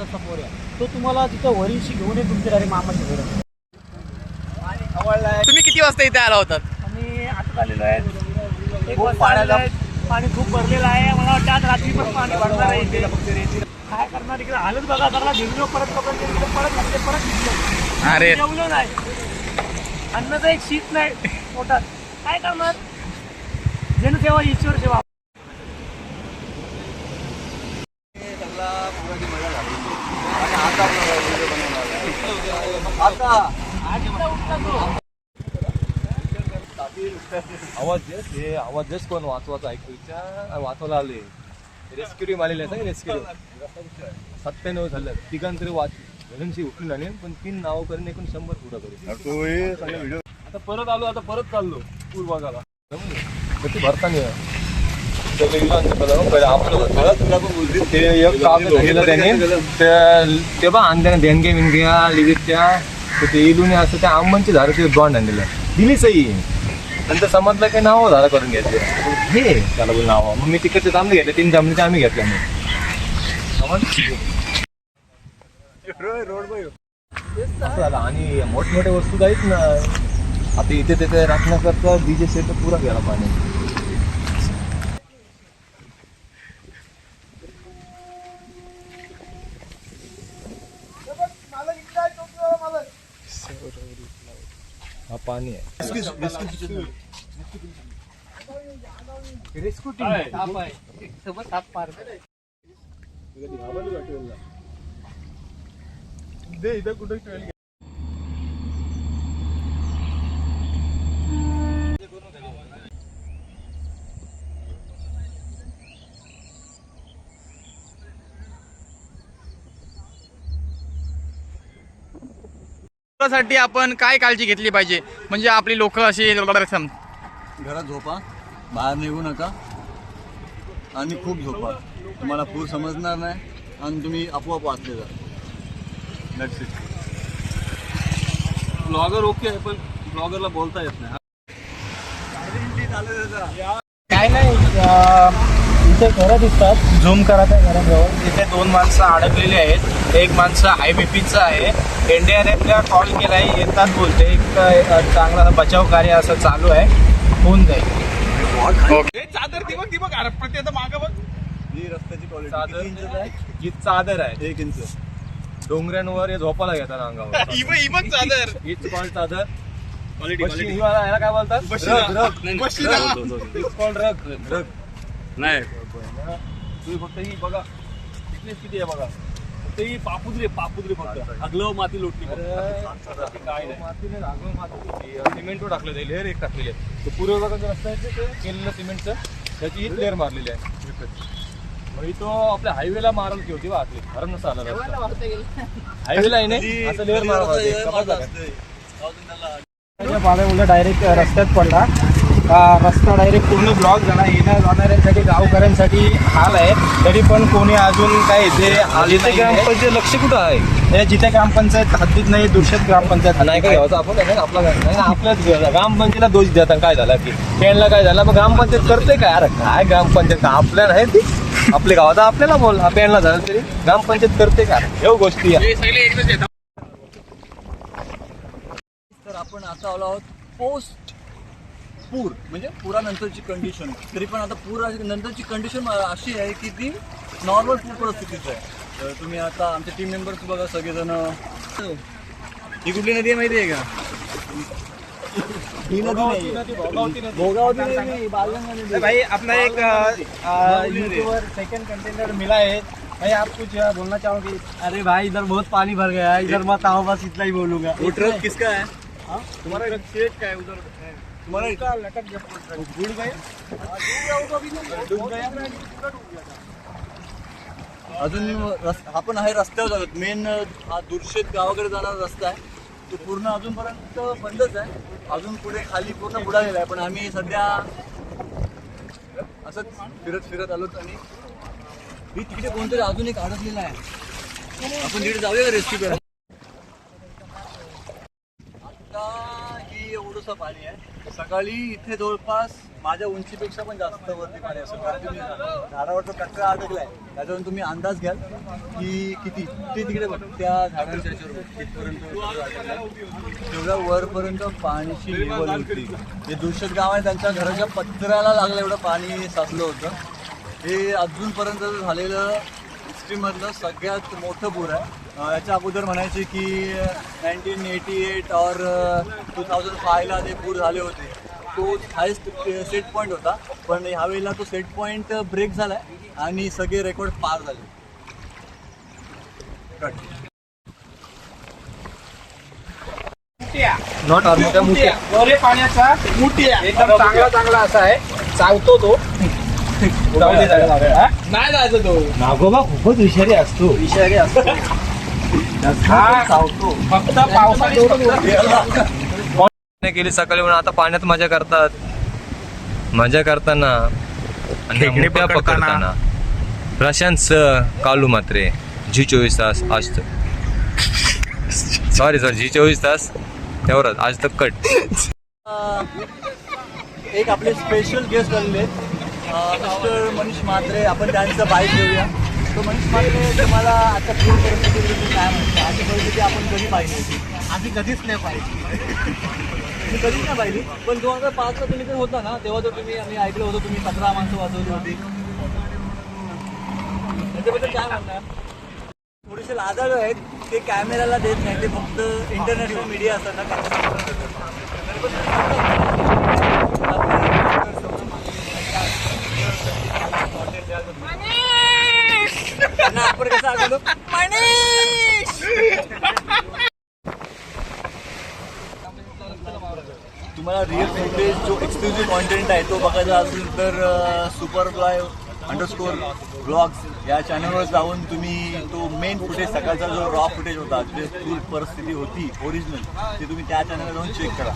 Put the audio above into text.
समोर आहे तो तुम्हाला तिथं वरीशी घेऊन येईल तुमच्या डायरेक्ट मामाच्या घरात. पाणी खवळलं आहे. तुम्ही किती वाजता इथे आला होतात? आम्ही आता आलेलो आहे. एक वाजता आलेलो आहे. पाणी खूप भरलेलं आहे. मला वाटतं आज रात्री पण पाणी भरणार आहे इथे. काय करणार इकडे हालत बघा जरा घेऊन परत पकडले परत घातले परत घेतलं. अरे जेवलो नाही अन्नाचं एक शीत नाही पोटात काय करणार. जणू सेवा ईश्वर सेवा. आवाज कोण वाचवाचा ऐकूच्या वाचवायला आले रेस्क्यू टीम आलेली आहे. रेस्क्यू 97 झालं तिघांतरी वाचून उठून आले पण 3 नावं करून एकूण 100 पुढं करू. आता परत आलो आता परत चाललो पूर बघायला ती भरताना ते बा आणत्याने देणगे विणग्या लिवित्या ते इलून असं त्या आंबांची झाडाची बॉन्ड आणलेलं दिली सही नंतर समजलं काही नाव झाडा करून घेतले हे त्याला बोल नाव मग मी तिकडचे तांबे घेतले 3 जमिनीचे आम्ही घेतले झाला. आणि मोठमोठ्या वस्तू काहीच ना आता इथे तिथे राखण्याकरता डीजे सेट पुरा गेला पाणी. हा पाणी आहे रेस्क्यू टीम ताप आहे सोबत ताप पार इथं कुठं साठी आपण काय काळजी घेतली पाहिजे म्हणजे आपली लोक अशी घरात झोपा बाहेर निघू नका आणि खूप झोपा तुम्हाला पूर समजणार नाही आणि तुम्ही आपोआप वाचले जा. That's it. ब्लॉगर ओके आहे पण ब्लॉगरला बोलता येत नाही. काय नाही इथे घरं दिसतात झूम करा त्या घराजवळ. इथे 2 माणसं अडकलेली आहेत. एक माणसं हाय बीपीचं आहे. एनडीआरएफला कॉल केलाय येतात बोलते. एक चांगला बचाव कार्य असं चालू आहे होऊन जाईल. चादर दिवक प्रत्येक मागं बघ ही रस्त्याची क्वालिटी चादर किती इंच आहे? ही चादर आहे 1 इंच. डोंगरांवर हे झोपायला घेतात अंगावर इवन चादर हीच कॉल चादर क्वालिटी याला काय बोलतात रग नाही तुम्ही फक्त ही बघा थिकनेस किती आहे बघा फक्त ही पापुद्री फक्त अगलं माती लोटली काय नाही मातीने रागव माती सिमेंट टाकलं जाईल लेअर एक टाकलेली आहे. तो पूर्व भागाचा रस्ता आहे ते केलेलं सिमेंटचं त्याची ही लेअर मारलेली आहे. मग तो आपल्या हायवेला मारल की होती वाटली खरं नसं आला रस्ता हायवेला आहे नाही असं लेअर मारा पाण्यामुळे डायरेक्ट रस्त्यात पडला. रस्ता डायरेक्ट पूर्ण ब्लॉक झाला. येण्या जाणाऱ्यांसाठी गावकऱ्यांसाठी हाल आहे. तरी पण कोणी अजून काय इथे आले नाही. ग्रामपंचायत लक्ष कुठं आहे जिथे ग्रामपंचायत हद्दीत नाही दुर्शत ग्रामपंचायत नाही काय घ्यायचं आपण नाही आपला नाही आपल्याच ग्रामपंचायतीला दोष देतात. काय झाला की पेणला काय झालं मग ग्रामपंचायत करते काय अरे काय ग्रामपंचायत आपल्या नाही ती आपल्या गावात आपल्याला बोल पेणला झालं तरी ग्रामपंचायत करते का एव गोष्टी तर आपण आता आलो आहोत पोस्ट पूर म्हणजे पुरानंतरची कंडिशन. तरी पण आता पूर नंतरची कंडिशन अशी आहे की ती नॉर्मल पूर परिस्थितीच आहे. तर तुम्ही आता आमचे टीम मेंबर्स बघा सगळेजण. ही कुठली नदी आहे माहिती आहे का? ही नदी नाही भोगावती नदी बालगंगा नदी. भाई अपना एक यूट्यूबर सेकंड कंटेनर मिला है भाई. आप कुछ बोलना चाहोगे? अरे भाई इधर बहुत पानी भर गया है. इधर मत आओ बस इतना ही बोलूंगा. वो ट्रक किसका है? तुम्हारा शेड का है उधर. तुम्हाला इसका लटक गया बुड़ गए. अजून आपण आहे रस्त्यावर जातात. मेन हा दुर्शेत गावाकडे जाणारा रस्ता आहे तो पूर्ण अजूनपर्यंत बंदच आहे. अजून पुढे खाली पूर्ण बुडालेला आहे. पण आम्ही सध्या असंच फिरत आलोत आणि ही तिकडे कोणतरी अजून एक अडकलेला आहे. आपण तिकडे जाऊया का रेस्क्यू करायला? आता ही एवढंसं पाणी आहे. सकाळी इथे जवळपास माझ्या उंचीपेक्षा पण जास्त वरती पाणी असेल, कारण तुम्ही झाडावर जो कचरा अडकलाय त्याच्यावरून तुम्ही अंदाज घ्याल की किती ते तिकडे बघ त्या झाडांच्या ह्याच्यावर तिथपर्यंत तेवढ्या वरपर्यंत पाण्याची लेवल होती. जे दूषित गाव आहे त्यांच्या घराच्या पत्र्याला लागलं एवढं पाणी साचलं होतं. हे अजूनपर्यंत झालेलं हिस्ट्रीमधलं सगळ्यात मोठं पूर आहे. याच्या अगोदर म्हणायचे की 1988 और 2005ला जे पूर झाले होते तो हायस्ट सेट पॉईंट होता, पण ह्यावेळेला तो सेट पॉईंट ब्रेक झालाय आणि सगळे रेकॉर्ड पार झाले. गोरे पाण्याचा एकदम चांगला असा आहे, चावतो तो. नाही जायचं तो. नागोबा खूपच विषारी असतो. विषारी असतो हा चावतो. फक्त पावसाळी केली सकाळी म्हणून आता पाण्यात मजा करतात. मजा करताना आणि खेकडी मोठ्या पकडताना. पकडताना प्रशांत कालू मात्रे जी24 तास आज तक. सॉरी जी24 तास तेवढंच आज तक कट. एक आपले स्पेशल गेस्ट आलेले आहेत, मिस्टर मनीष म्हात्रे. आपण त्यांचं बाईक घेऊया. तो मनीष म्हात्रे तुम्हाला आता पूर परिस्थितीबद्दल काय म्हणतो? अशी परिस्थिती आपण कधी पाहिली होती? आम्ही कधीच नाही पाहिजे. तुम्ही कधीच नाही पाहिली, पण 2005ला तुम्ही तर होता ना, तेव्हा तर आम्ही ऐकलं होतं तुम्ही 17 माणसं वाचवली होती. त्याच्याबद्दल काय म्हणणार? थोडेसे लाजाळू आहेत, ते कॅमेराला देत नाही, ते फक्त इंटरनॅशनल मीडिया असतात ना त्यांना आपण कसं आठवतो? तुम्हाला रिअल फुटेज जो एक्सक्लुझिव्ह कॉन्टेंट आहे तो बघायचा असेल तर superfly_vlogs या चॅनलवर जाऊन तुम्ही तो मेन फुटेज सकाळचा जो रॉ फुटेज होता, जे पूर परिस्थिती होती ओरिजिनल, ते तुम्ही त्या चॅनलवर जाऊन चेक करा.